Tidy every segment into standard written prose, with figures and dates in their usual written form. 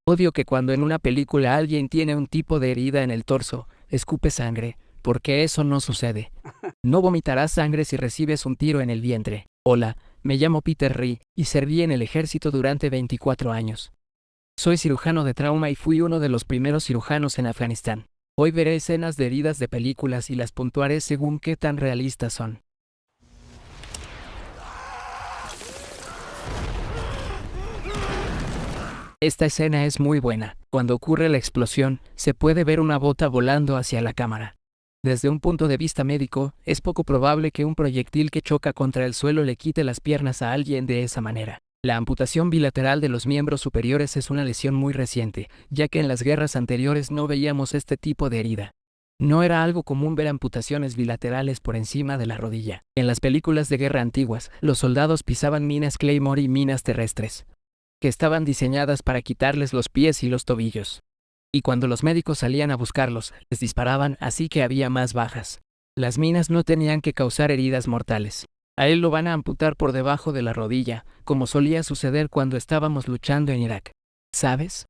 Odio que cuando en una película alguien tiene un tipo de herida en el torso, escupe sangre, porque eso no sucede. No vomitarás sangre si recibes un tiro en el vientre. Hola, me llamo Peter Rhee y serví en el ejército durante 24 años. Soy cirujano de trauma y fui uno de los primeros cirujanos en Afganistán. Hoy veré escenas de heridas de películas y las puntuaré según qué tan realistas son. Esta escena es muy buena. Cuando ocurre la explosión, se puede ver una bota volando hacia la cámara. Desde un punto de vista médico, es poco probable que un proyectil que choca contra el suelo le quite las piernas a alguien de esa manera. La amputación bilateral de los miembros superiores es una lesión muy reciente, ya que en las guerras anteriores no veíamos este tipo de herida. No era algo común ver amputaciones bilaterales por encima de la rodilla. En las películas de guerra antiguas, los soldados pisaban minas Claymore y minas terrestres, que estaban diseñadas para quitarles los pies y los tobillos. Y cuando los médicos salían a buscarlos, les disparaban, así que había más bajas. Las minas no tenían que causar heridas mortales. A él lo van a amputar por debajo de la rodilla, como solía suceder cuando estábamos luchando en Irak. ¿Sabes?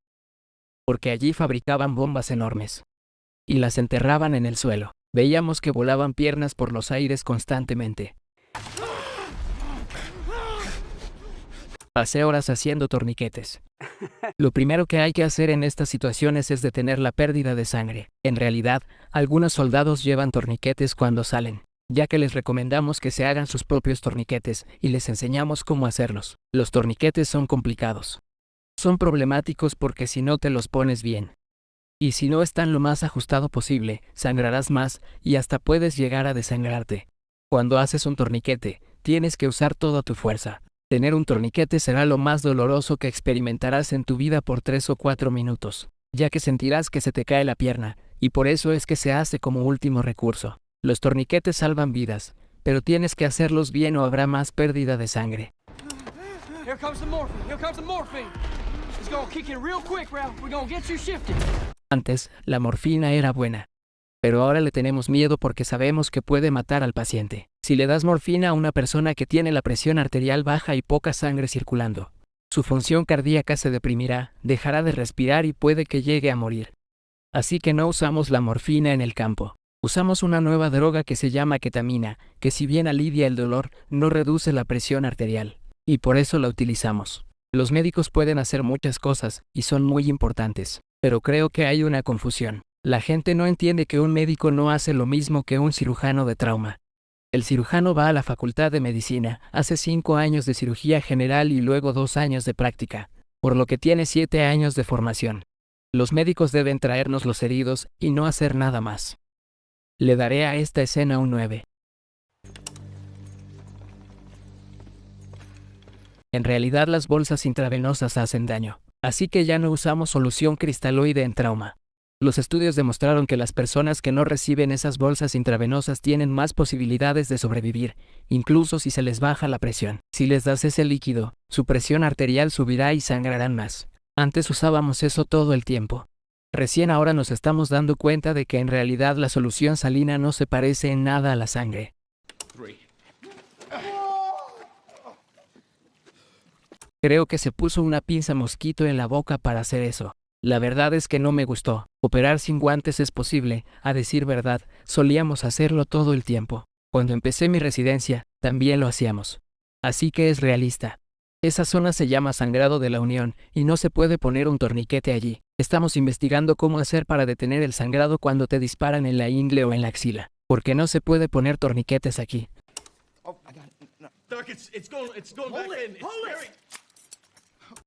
Porque allí fabricaban bombas enormes. Y las enterraban en el suelo. Veíamos que volaban piernas por los aires constantemente. Pasé horas haciendo torniquetes. Lo primero que hay que hacer en estas situaciones es detener la pérdida de sangre. En realidad, algunos soldados llevan torniquetes cuando salen, ya que les recomendamos que se hagan sus propios torniquetes y les enseñamos cómo hacerlos. Los torniquetes son complicados. Son problemáticos porque si no te los pones bien, y si no están lo más ajustado posible, sangrarás más y hasta puedes llegar a desangrarte. Cuando haces un torniquete, tienes que usar toda tu fuerza. Tener un torniquete será lo más doloroso que experimentarás en tu vida por 3 o 4 minutos, ya que sentirás que se te cae la pierna, y por eso es que se hace como último recurso. Los torniquetes salvan vidas, pero tienes que hacerlos bien o habrá más pérdida de sangre. Antes, la morfina era buena, pero ahora le tenemos miedo porque sabemos que puede matar al paciente. Si le das morfina a una persona que tiene la presión arterial baja y poca sangre circulando, su función cardíaca se deprimirá, dejará de respirar y puede que llegue a morir. Así que no usamos la morfina en el campo. Usamos una nueva droga que se llama ketamina, que si bien alivia el dolor, no reduce la presión arterial, y por eso la utilizamos. Los médicos pueden hacer muchas cosas, y son muy importantes, pero creo que hay una confusión. La gente no entiende que un médico no hace lo mismo que un cirujano de trauma. El cirujano va a la facultad de medicina, hace 5 años de cirugía general y luego 2 años de práctica, por lo que tiene 7 años de formación. Los médicos deben traernos los heridos y no hacer nada más. Le daré a esta escena un 9. En realidad las bolsas intravenosas hacen daño, así que ya no usamos solución cristaloide en trauma. Los estudios demostraron que las personas que no reciben esas bolsas intravenosas tienen más posibilidades de sobrevivir, incluso si se les baja la presión. Si les das ese líquido, su presión arterial subirá y sangrarán más. Antes usábamos eso todo el tiempo. Recién ahora nos estamos dando cuenta de que en realidad la solución salina no se parece en nada a la sangre. Creo que se puso una pinza mosquito en la boca para hacer eso. La verdad es que no me gustó. Operar sin guantes es posible, a decir verdad, solíamos hacerlo todo el tiempo. Cuando empecé mi residencia, también lo hacíamos. Así que es realista. Esa zona se llama sangrado de la unión, y no se puede poner un torniquete allí. Estamos investigando cómo hacer para detener el sangrado cuando te disparan en la ingle o en la axila, porque no se puede poner torniquetes aquí.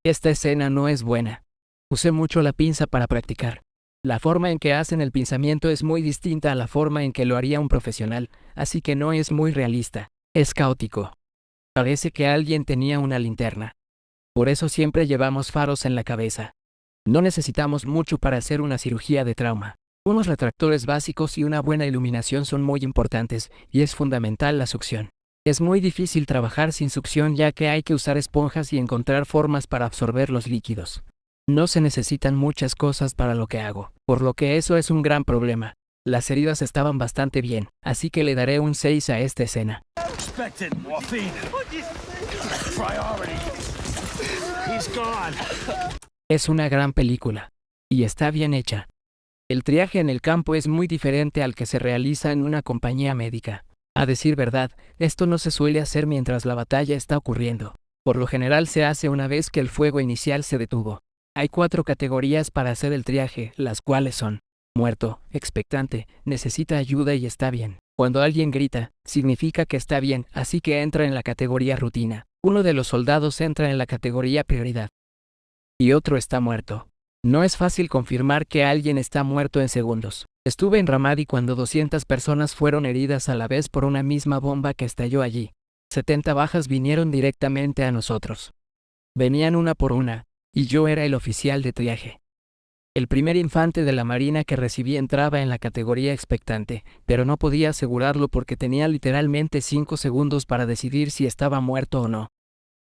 Esta escena no es buena. Usé mucho la pinza para practicar. La forma en que hacen el pinzamiento es muy distinta a la forma en que lo haría un profesional, así que no es muy realista. Es caótico. Parece que alguien tenía una linterna. Por eso siempre llevamos faros en la cabeza. No necesitamos mucho para hacer una cirugía de trauma. Unos retractores básicos y una buena iluminación son muy importantes, y es fundamental la succión. Es muy difícil trabajar sin succión ya que hay que usar esponjas y encontrar formas para absorber los líquidos. No se necesitan muchas cosas para lo que hago, por lo que eso es un gran problema. Las heridas estaban bastante bien, así que le daré un 6 a esta escena. Es una gran película. Y está bien hecha. El triaje en el campo es muy diferente al que se realiza en una compañía médica. A decir verdad, esto no se suele hacer mientras la batalla está ocurriendo. Por lo general se hace una vez que el fuego inicial se detuvo. Hay 4 categorías para hacer el triaje, las cuales son: muerto, expectante, necesita ayuda y está bien. Cuando alguien grita, significa que está bien, así que entra en la categoría rutina. Uno de los soldados entra en la categoría prioridad. Y otro está muerto. No es fácil confirmar que alguien está muerto en segundos. Estuve en Ramadi cuando 200 personas fueron heridas a la vez por una misma bomba que estalló allí. 70 bajas vinieron directamente a nosotros. Venían una por una, y yo era el oficial de triaje. El primer infante de la Marina que recibí entraba en la categoría expectante, pero no podía asegurarlo porque tenía literalmente 5 segundos para decidir si estaba muerto o no.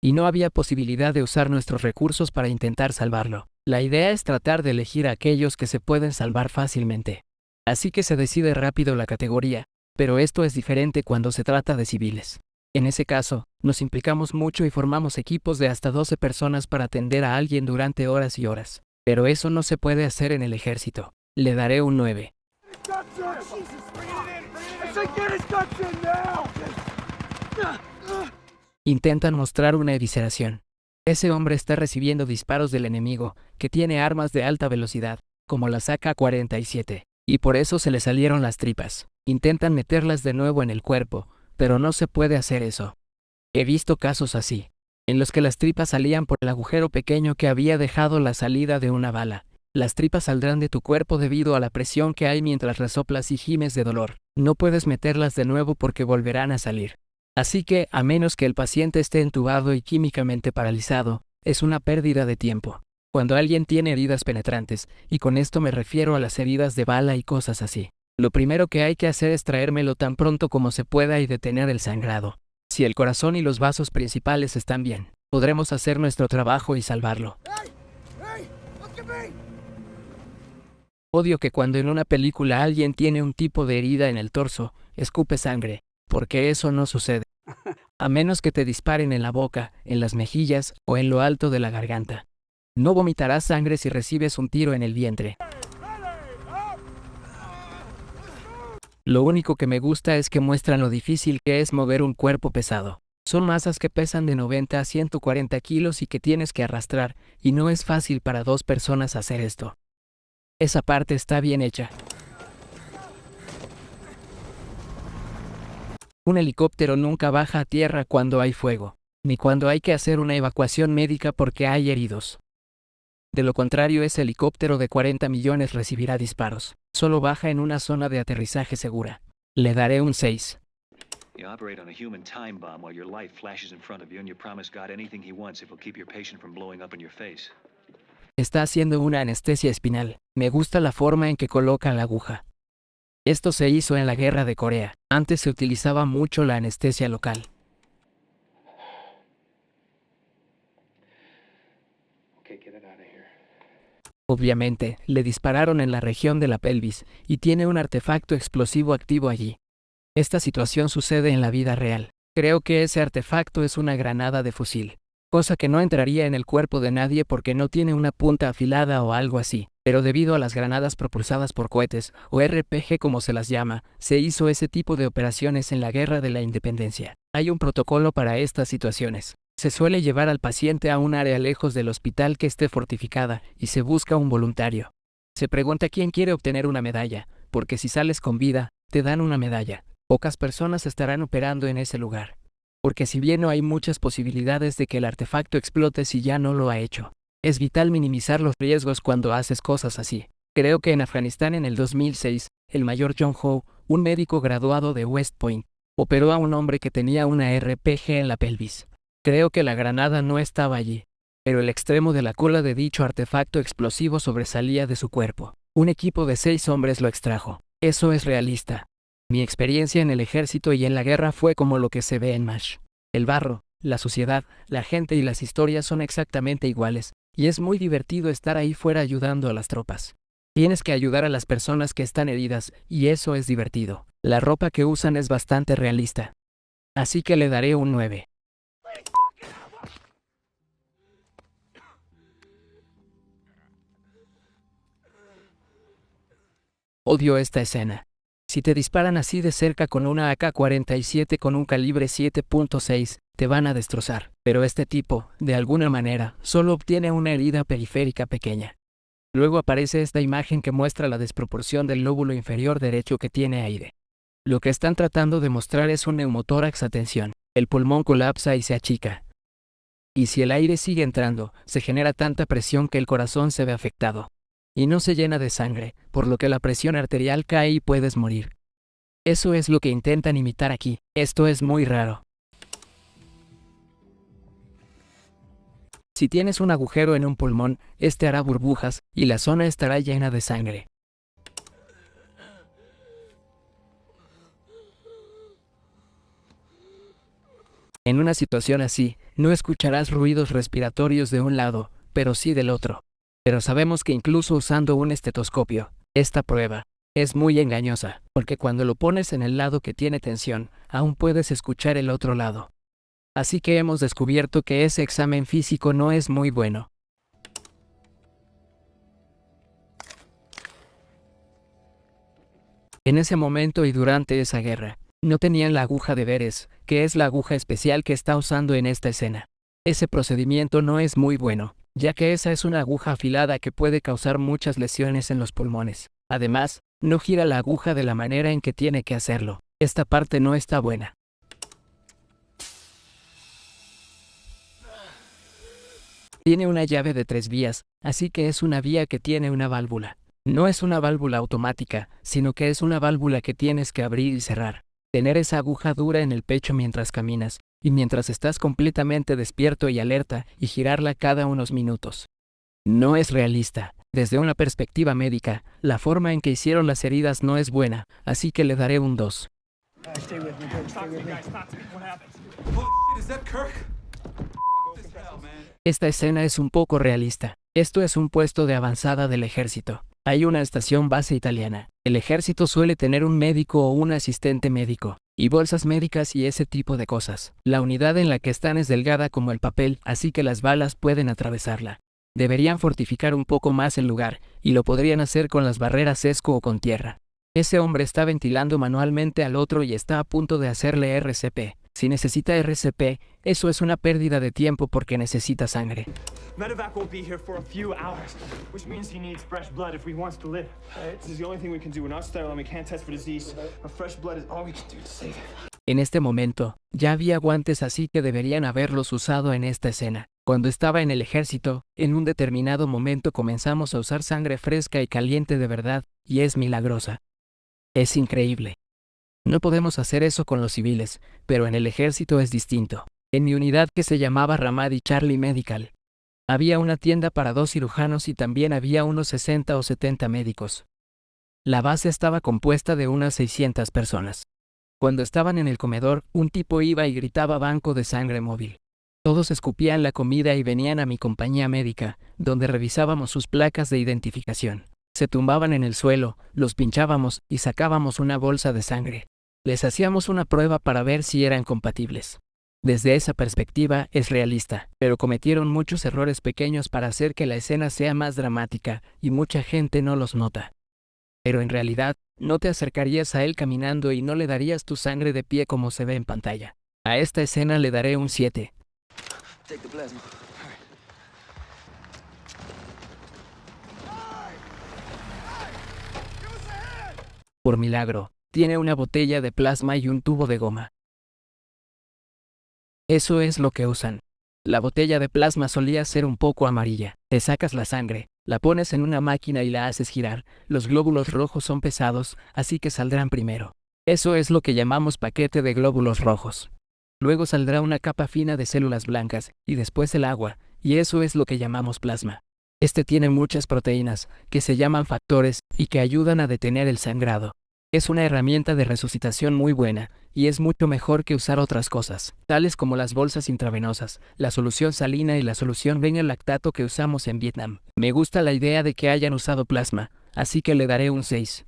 Y no había posibilidad de usar nuestros recursos para intentar salvarlo. La idea es tratar de elegir a aquellos que se pueden salvar fácilmente. Así que se decide rápido la categoría, pero esto es diferente cuando se trata de civiles. En ese caso, nos implicamos mucho y formamos equipos de hasta 12 personas para atender a alguien durante horas y horas. Pero eso no se puede hacer en el ejército. Le daré un 9. Intentan mostrar una evisceración. Ese hombre está recibiendo disparos del enemigo, que tiene armas de alta velocidad, como las AK-47, y por eso se le salieron las tripas. Intentan meterlas de nuevo en el cuerpo, pero no se puede hacer eso. He visto casos así, en los que las tripas salían por el agujero pequeño que había dejado la salida de una bala. Las tripas saldrán de tu cuerpo debido a la presión que hay mientras resoplas y gimes de dolor. No puedes meterlas de nuevo porque volverán a salir. Así que, a menos que el paciente esté entubado y químicamente paralizado, es una pérdida de tiempo. Cuando alguien tiene heridas penetrantes, y con esto me refiero a las heridas de bala y cosas así, lo primero que hay que hacer es traérmelo tan pronto como se pueda y detener el sangrado. Si el corazón y los vasos principales están bien, podremos hacer nuestro trabajo y salvarlo. Odio que cuando en una película alguien tiene un tipo de herida en el torso, escupe sangre, porque eso no sucede. A menos que te disparen en la boca, en las mejillas o en lo alto de la garganta. No vomitarás sangre si recibes un tiro en el vientre. Lo único que me gusta es que muestran lo difícil que es mover un cuerpo pesado. Son masas que pesan de 90 a 140 kilos y que tienes que arrastrar, y no es fácil para 2 personas hacer esto. Esa parte está bien hecha. Un helicóptero nunca baja a tierra cuando hay fuego, ni cuando hay que hacer una evacuación médica porque hay heridos. De lo contrario, ese helicóptero de 40 millones recibirá disparos. Solo baja en una zona de aterrizaje segura. Le daré un 6. Está haciendo una anestesia espinal. Me gusta la forma en que coloca la aguja. Esto se hizo en la Guerra de Corea. Antes se utilizaba mucho la anestesia local. Obviamente, le dispararon en la región de la pelvis, y tiene un artefacto explosivo activo allí. Esta situación sucede en la vida real. Creo que ese artefacto es una granada de fusil, cosa que no entraría en el cuerpo de nadie porque no tiene una punta afilada o algo así. Pero debido a las granadas propulsadas por cohetes, o RPG como se las llama, se hizo ese tipo de operaciones en la Guerra de la Independencia. Hay un protocolo para estas situaciones. Se suele llevar al paciente a un área lejos del hospital que esté fortificada, y se busca un voluntario. Se pregunta quién quiere obtener una medalla, porque si sales con vida, te dan una medalla. Pocas personas estarán operando en ese lugar, porque si bien no hay muchas posibilidades de que el artefacto explote si ya no lo ha hecho. Es vital minimizar los riesgos cuando haces cosas así. Creo que en Afganistán en el 2006, el mayor John Ho, un médico graduado de West Point, operó a un hombre que tenía una RPG en la pelvis. Creo que la granada no estaba allí, pero el extremo de la cola de dicho artefacto explosivo sobresalía de su cuerpo. Un equipo de 6 hombres lo extrajo. Eso es realista. Mi experiencia en el ejército y en la guerra fue como lo que se ve en MASH. El barro, la suciedad, la gente y las historias son exactamente iguales, y es muy divertido estar ahí fuera ayudando a las tropas. Tienes que ayudar a las personas que están heridas, y eso es divertido. La ropa que usan es bastante realista. Así que le daré un 9. Odio esta escena. Si te disparan así de cerca con una AK-47 con un calibre 7.6, te van a destrozar. Pero este tipo, de alguna manera, solo obtiene una herida periférica pequeña. Luego aparece esta imagen que muestra la desproporción del lóbulo inferior derecho que tiene aire. Lo que están tratando de mostrar es un neumotórax a tensión. El pulmón colapsa y se achica. Y si el aire sigue entrando, se genera tanta presión que el corazón se ve afectado. Y no se llena de sangre, por lo que la presión arterial cae y puedes morir. Eso es lo que intentan imitar aquí. Esto es muy raro. Si tienes un agujero en un pulmón, este hará burbujas, y la zona estará llena de sangre. En una situación así, no escucharás ruidos respiratorios de un lado, pero sí del otro. Pero sabemos que incluso usando un estetoscopio, esta prueba es muy engañosa, porque cuando lo pones en el lado que tiene tensión, aún puedes escuchar el otro lado. Así que hemos descubierto que ese examen físico no es muy bueno. En ese momento y durante esa guerra, no tenían la aguja de Veres, que es la aguja especial que está usando en esta escena. Ese procedimiento no es muy bueno, ya que esa es una aguja afilada que puede causar muchas lesiones en los pulmones. Además, no gira la aguja de la manera en que tiene que hacerlo. Esta parte no está buena. Tiene una llave de 3 vías, así que es una vía que tiene una válvula. No es una válvula automática, sino que es una válvula que tienes que abrir y cerrar. Tener esa aguja dura en el pecho mientras caminas, y mientras estás completamente despierto y alerta, y girarla cada unos minutos. No es realista. Desde una perspectiva médica, la forma en que hicieron las heridas no es buena, así que le daré un 2. Esta escena es un poco realista. Esto es un puesto de avanzada del ejército. Hay una estación base italiana. El ejército suele tener un médico o un asistente médico, y bolsas médicas y ese tipo de cosas. La unidad en la que están es delgada como el papel, así que las balas pueden atravesarla. Deberían fortificar un poco más el lugar, y lo podrían hacer con las barreras ESCO o con tierra. Ese hombre está ventilando manualmente al otro y está a punto de hacerle RCP. Si necesita RCP, eso es una pérdida de tiempo porque necesita sangre. Medevac won't be here for a few hours, which means he needs fresh blood if he wants to live. This is the only thing we can do. We're not sterile and we can't test for disease. But fresh blood is all we can do to save him. En este momento, ya había guantes así que deberían haberlos usado en esta escena. Cuando estaba en el ejército, en un determinado momento comenzamos a usar sangre fresca y caliente de verdad, y es milagrosa. Es increíble. No podemos hacer eso con los civiles, pero en el ejército es distinto. En mi unidad que se llamaba Ramadi Charlie Medical, había una tienda para 2 cirujanos y también había unos 60 o 70 médicos. La base estaba compuesta de unas 600 personas. Cuando estaban en el comedor, un tipo iba y gritaba banco de sangre móvil. Todos escupían la comida y venían a mi compañía médica, donde revisábamos sus placas de identificación. Se tumbaban en el suelo, los pinchábamos y sacábamos una bolsa de sangre. Les hacíamos una prueba para ver si eran compatibles. Desde esa perspectiva es realista, pero cometieron muchos errores pequeños para hacer que la escena sea más dramática y mucha gente no los nota. Pero en realidad, no te acercarías a él caminando y no le darías tu sangre de pie como se ve en pantalla. A esta escena le daré un 7. Por milagro, tiene una botella de plasma y un tubo de goma. Eso es lo que usan. La botella de plasma solía ser un poco amarilla. Te sacas la sangre, la pones en una máquina y la haces girar. Los glóbulos rojos son pesados, así que saldrán primero. Eso es lo que llamamos paquete de glóbulos rojos. Luego saldrá una capa fina de células blancas, y después el agua, y eso es lo que llamamos plasma. Este tiene muchas proteínas, que se llaman factores, y que ayudan a detener el sangrado. Es una herramienta de resucitación muy buena, y es mucho mejor que usar otras cosas, tales como las bolsas intravenosas, la solución salina y la solución lactato que usamos en Vietnam. Me gusta la idea de que hayan usado plasma, así que le daré un 6.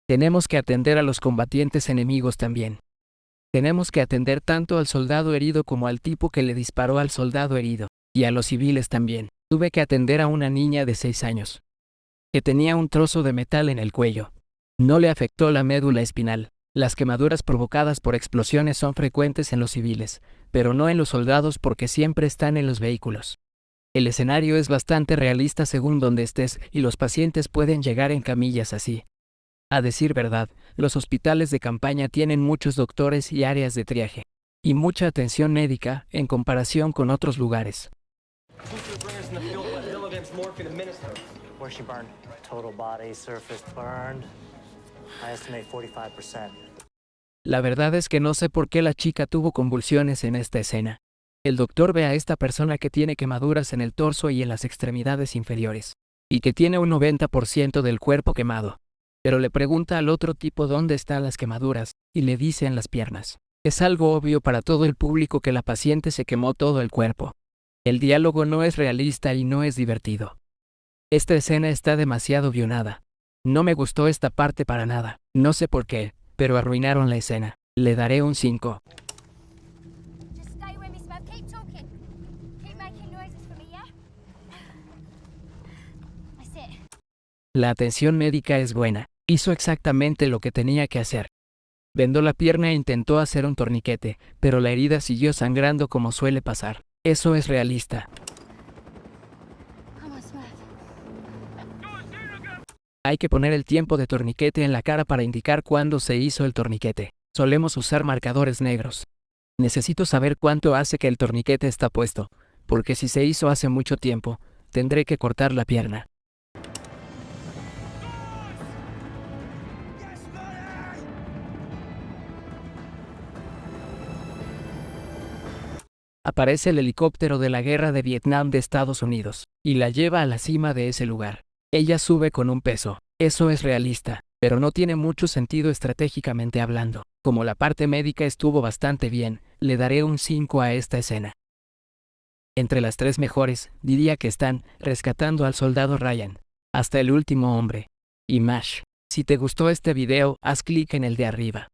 Tenemos que atender a los combatientes enemigos también. Tenemos que atender tanto al soldado herido como al tipo que le disparó al soldado herido, y a los civiles también. Tuve que atender a una niña de 6 años, que tenía un trozo de metal en el cuello. No le afectó la médula espinal. Las quemaduras provocadas por explosiones son frecuentes en los civiles, pero no en los soldados porque siempre están en los vehículos. El escenario es bastante realista según donde estés y los pacientes pueden llegar en camillas así. A decir verdad, los hospitales de campaña tienen muchos doctores y áreas de triaje, y mucha atención médica en comparación con otros lugares. Where she burned? Total body surface burned. I estimate 45%. La verdad es que no sé por qué la chica tuvo convulsiones en esta escena. El doctor ve a esta persona que tiene quemaduras en el torso y en las extremidades inferiores, y que tiene un 90% del cuerpo quemado. Pero le pregunta al otro tipo dónde están las quemaduras, y le dice en las piernas. Es algo obvio para todo el público que la paciente se quemó todo el cuerpo. El diálogo no es realista y no es divertido. Esta escena está demasiado guionada. No me gustó esta parte para nada. No sé por qué, pero arruinaron la escena. Le daré un 5. Just stay with me, Smurf. Keep talking. Keep making noises for me, yeah? That's it. La atención médica es buena. Hizo exactamente lo que tenía que hacer. Vendó la pierna e intentó hacer un torniquete, pero la herida siguió sangrando como suele pasar. Eso es realista. Come on, Smurf. Hay que poner el tiempo de torniquete en la cara para indicar cuándo se hizo el torniquete. Solemos usar marcadores negros. Necesito saber cuánto hace que el torniquete está puesto, porque si se hizo hace mucho tiempo, tendré que cortar la pierna. Aparece el helicóptero de la guerra de Vietnam de Estados Unidos, y la lleva a la cima de ese lugar. Ella sube con un peso. Eso es realista, pero no tiene mucho sentido estratégicamente hablando. Como la parte médica estuvo bastante bien, le daré un 5 a esta escena. Entre las 3 mejores, diría que están Rescatando al Soldado Ryan, Hasta el Último Hombre y MASH. Si te gustó este video, haz clic en el de arriba.